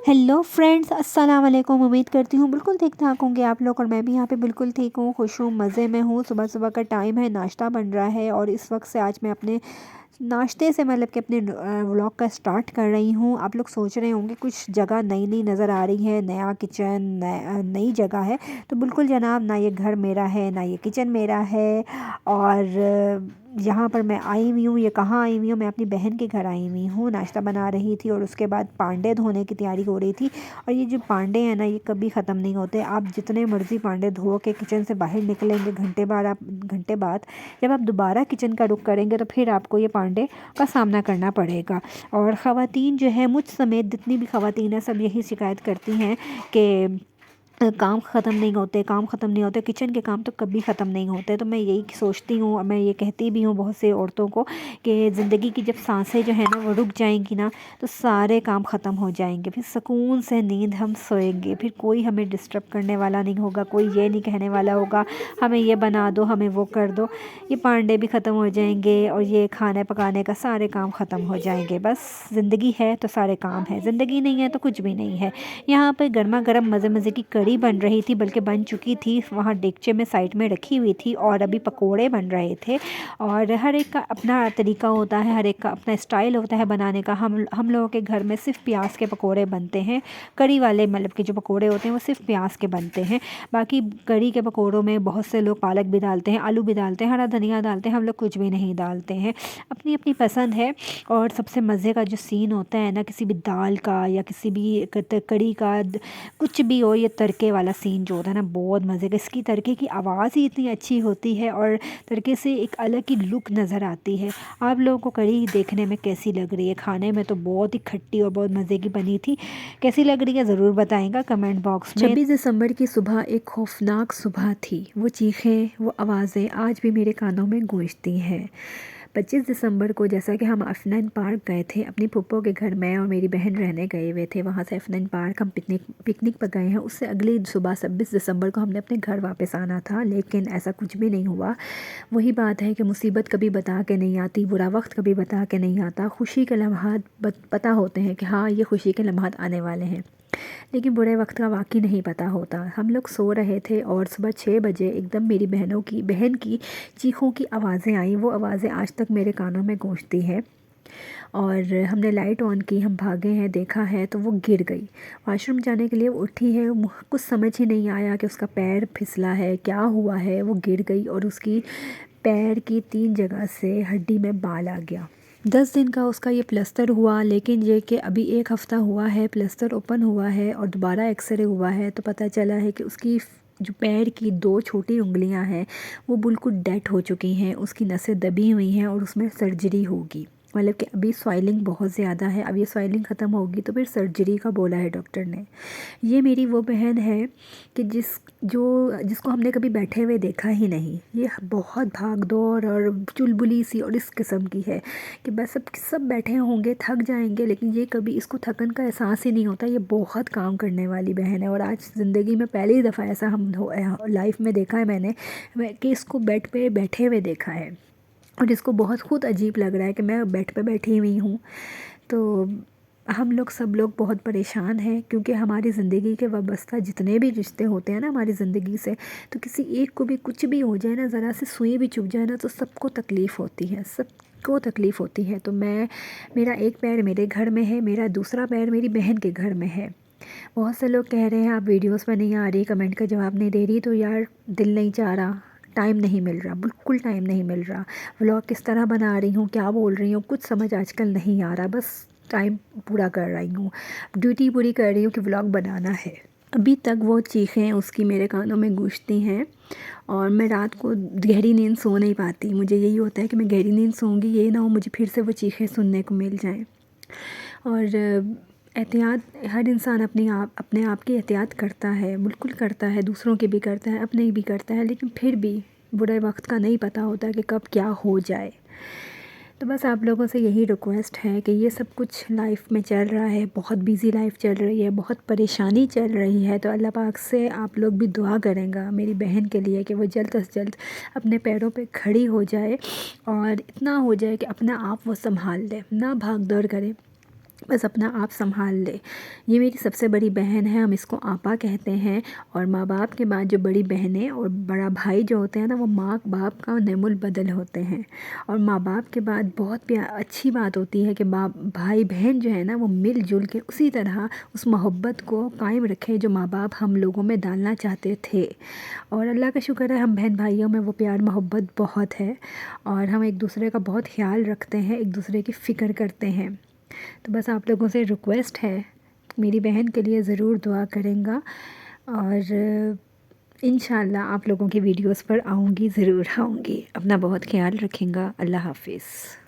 Hello friends, अस्सलाम वालेकुम। उम्मीद करती हूँ बिल्कुल ठीक ठाक होंगे आप लोग, और मैं भी यहाँ पे बिल्कुल ठीक हूँ, खुश हूँ, मज़े में हूँ। सुबह सुबह का टाइम है, नाश्ता बन रहा है और इस वक्त से आज मैं अपने नाश्ते से मतलब कि अपने व्लॉग का स्टार्ट कर रही हूँ। आप लोग सोच रहे होंगे कुछ जगह नई नई नज़र आ रही है, नया किचन, नई जगह है। तो बिल्कुल जनाब, ना ये घर मेरा है, ना ये किचन मेरा है। और यहाँ पर मैं आई हुई हूँ, ये कहाँ आई हुई हूँ, मैं अपनी बहन के घर आई हुई हूँ। नाश्ता बना रही थी और उसके बाद पांडे धोने की तैयारी हो रही थी। और ये जो पांडे हैं ना, ये कभी ख़त्म नहीं होते। आप जितने मर्ज़ी पांडे धो के किचन से बाहर निकलेंगे, घंटे बाद जब आप दोबारा किचन का रुख करेंगे तो फिर आपको ये पांडे का सामना करना पड़ेगा। और ख़वातीन जो है, मुझ समेत जितनी भी ख़वातीन हैं, सब यही शिकायत करती हैं कि काम ख़त्म नहीं होते, काम ख़त्म नहीं होते, किचन के काम तो कभी ख़त्म नहीं होते। तो मैं यही सोचती हूँ और मैं ये कहती भी हूँ बहुत से औरतों को कि ज़िंदगी की जब सांसें जो है ना वो रुक जाएंगी ना, तो सारे काम ख़त्म हो जाएंगे। फिर सुकून से नींद हम सोएंगे, फिर कोई हमें डिस्टर्ब करने वाला नहीं होगा, कोई ये नहीं कहने वाला होगा हमें ये बना दो, हमें वो कर दो। ये पांडे भी ख़त्म हो जाएंगे और ये खाने पकाने का सारे काम ख़त्म हो जाएंगे। बस ज़िंदगी है तो सारे काम है, ज़िंदगी नहीं है तो कुछ भी नहीं है। यहाँ पे गर्मा गर्म मज़े मज़े की कढ़ी बन रही थी, बल्कि बन चुकी थी, वहाँ डेगचे में साइड में रखी हुई थी, और अभी पकोड़े बन रहे थे। और हर एक का अपना तरीका होता है, हर एक का अपना स्टाइल होता है बनाने का। हम लोगों के घर में सिर्फ प्याज के पकोड़े बनते हैं। कढ़ी वाले मतलब कि जो पकोड़े होते हैं वो सिर्फ प्याज के बनते हैं। बाकी कढ़ी के पकोड़ों में बहुत से लोग पालक भी डालते हैं, आलू भी डालते हैं, हरा धनिया डालते हैं। हम लोग कुछ भी नहीं डालते हैं, अपनी अपनी पसंद है। और सबसे मज़े का जो सीन होता है ना, किसी भी दाल का या किसी भी कढ़ी का, कुछ भी हो, ये तड़के वाला सीन जो होता है ना, बहुत मज़े का। इसकी तड़के की आवाज़ ही इतनी अच्छी होती है और तड़के से एक अलग ही लुक नज़र आती है। आप लोगों को कढ़ी देखने में कैसी लग रही है? खाने में तो बहुत ही खट्टी और बहुत मज़े की बनी थी। कैसी लग रही है ज़रूर बताएगा कमेंट बॉक्स में। 26 दिसंबर की सुबह एक खौफनाक सुबह थी। वो चीखें, वो आवाज़ें आज भी मेरे कानों में गूंजती हैं। 25 दिसंबर को जैसा कि हम अफनन पार्क गए थे अपनी फूफो के घर में, और मेरी बहन रहने गए हुए थे। वहाँ से अफनन पार्क हम पिकनिक पर गए हैं। उससे अगली सुबह 26 दिसंबर को हमने अपने घर वापस आना था, लेकिन ऐसा कुछ भी नहीं हुआ। वही बात है कि मुसीबत कभी बता के नहीं आती, बुरा वक्त कभी बता के नहीं आता। खुशी के लम्हात पता होते हैं कि हाँ, ये खुशी के लम्हात आने वाले हैं, लेकिन बुरे वक्त का वाक़ई नहीं पता होता। हम लोग सो रहे थे और सुबह 6 बजे एकदम मेरी बहन की चीखों की आवाज़ें आई। वो आवाज़ें आज तक मेरे कानों में गूंजती हैं। और हमने लाइट ऑन की, हम भागे हैं, देखा है तो वो गिर गई। वॉशरूम जाने के लिए वो उठी है, कुछ समझ ही नहीं आया कि उसका पैर फिसला है, क्या हुआ है। वो गिर गई और उसकी पैर की 3 जगह से हड्डी में बाल आ गया। 10 दिन का उसका ये प्लास्टर हुआ, लेकिन ये कि अभी 1 हफ़्ता हुआ है प्लास्टर ओपन हुआ है और दोबारा एक्सरे हुआ है, तो पता चला है कि उसकी जो पैर की 2 छोटी उंगलियां हैं वो बिल्कुल डेड हो चुकी हैं, उसकी नसें दबी हुई हैं और उसमें सर्जरी होगी। मतलब कि अभी स्वेलिंग बहुत ज़्यादा है, अब ये स्वेलिंग ख़त्म होगी तो फिर सर्जरी का बोला है डॉक्टर ने। ये मेरी वो बहन है कि जिसको हमने कभी बैठे हुए देखा ही नहीं। ये बहुत भाग दौड़ और चुलबुली सी और इस किस्म की है कि बस सब बैठे होंगे, थक जाएंगे, लेकिन ये कभी इसको थकन का एहसास ही नहीं होता। ये बहुत काम करने वाली बहन है। और आज ज़िंदगी में पहली दफ़ा ऐसा हम लाइफ में देखा है मैंने कि इसको बेड पे बैठे हुए देखा है, और इसको बहुत ख़ुद अजीब लग रहा है कि मैं बेड पे बैठी हुई हूँ। तो हम लोग सब लोग बहुत परेशान हैं, क्योंकि हमारी ज़िंदगी के वाबस्ता जितने भी रिश्ते होते हैं ना हमारी ज़िंदगी से, तो किसी एक को भी कुछ भी हो जाए ना, ज़रा सी सुई भी चुभ जाए ना, तो सबको तकलीफ़ होती है, सबको तकलीफ़ होती है। तो मेरा एक पैर मेरे घर में है, मेरा दूसरा पैर मेरी बहन के घर में है। बहुत से लोग कह रहे हैं आप वीडियोस में नहीं आ रही, कमेंट का जवाब नहीं दे रही। तो यार, दिल नहीं चाह रहा, टाइम नहीं मिल रहा, बिल्कुल टाइम नहीं मिल रहा। व्लॉग किस तरह बना रही हूँ, क्या बोल रही हूँ, कुछ समझ आजकल नहीं आ रहा। बस टाइम पूरा कर रही हूँ, ड्यूटी पूरी कर रही हूँ कि व्लॉग बनाना है। अभी तक वो चीखें उसकी मेरे कानों में गूंजती हैं, और मैं रात को गहरी नींद सो नहीं पाती। मुझे यही होता है कि मैं गहरी नींद सोऊंगी, ये ना हो मुझे फिर से वो चीखें सुनने को मिल जाएं। और एहतियात, हर इंसान अपने आप की एहतियात करता है, बिल्कुल करता है, दूसरों की भी करता है, अपने भी करता है, लेकिन फिर भी बुरे वक्त का नहीं पता होता कि कब क्या हो जाए। तो बस आप लोगों से यही रिक्वेस्ट है कि ये सब कुछ लाइफ में चल रहा है, बहुत बिज़ी लाइफ चल रही है, बहुत परेशानी चल रही है। तो अल्लाह पाक से आप लोग भी दुआ करेंगे मेरी बहन के लिए कि वो जल्द से जल्द अपने पैरों पे खड़ी हो जाए, और इतना हो जाए कि अपना आप वो संभाल ले, ना भाग दौड़ करे। बस अपना आप संभाल ले। ये मेरी सबसे बड़ी बहन है, हम इसको आपा कहते हैं। और माँ बाप के बाद जो बड़ी बहनें और बड़ा भाई जो होते हैं ना, वो माँ बाप का नेमुल बदल होते हैं। और माँ बाप के बाद बहुत अच्छी बात होती है कि बाप भाई बहन जो है ना, वो मिलजुल के उसी तरह उस मोहब्बत को कायम रखें जो माँ बाप हम लोगों में डालना चाहते थे। और अल्लाह का शुक्र है, हम बहन भाइयों में वो प्यार मोहब्बत बहुत है और हम एक दूसरे का बहुत ख्याल रखते हैं, एक दूसरे की फ़िक्र करते हैं। तो बस आप लोगों से रिक्वेस्ट है, मेरी बहन के लिए ज़रूर दुआ करेंगे। और इंशाल्लाह आप लोगों की वीडियोस पर आऊँगी, ज़रूर आऊँगी। अपना बहुत ख्याल रखेंगे। अल्लाह हाफ़िज़।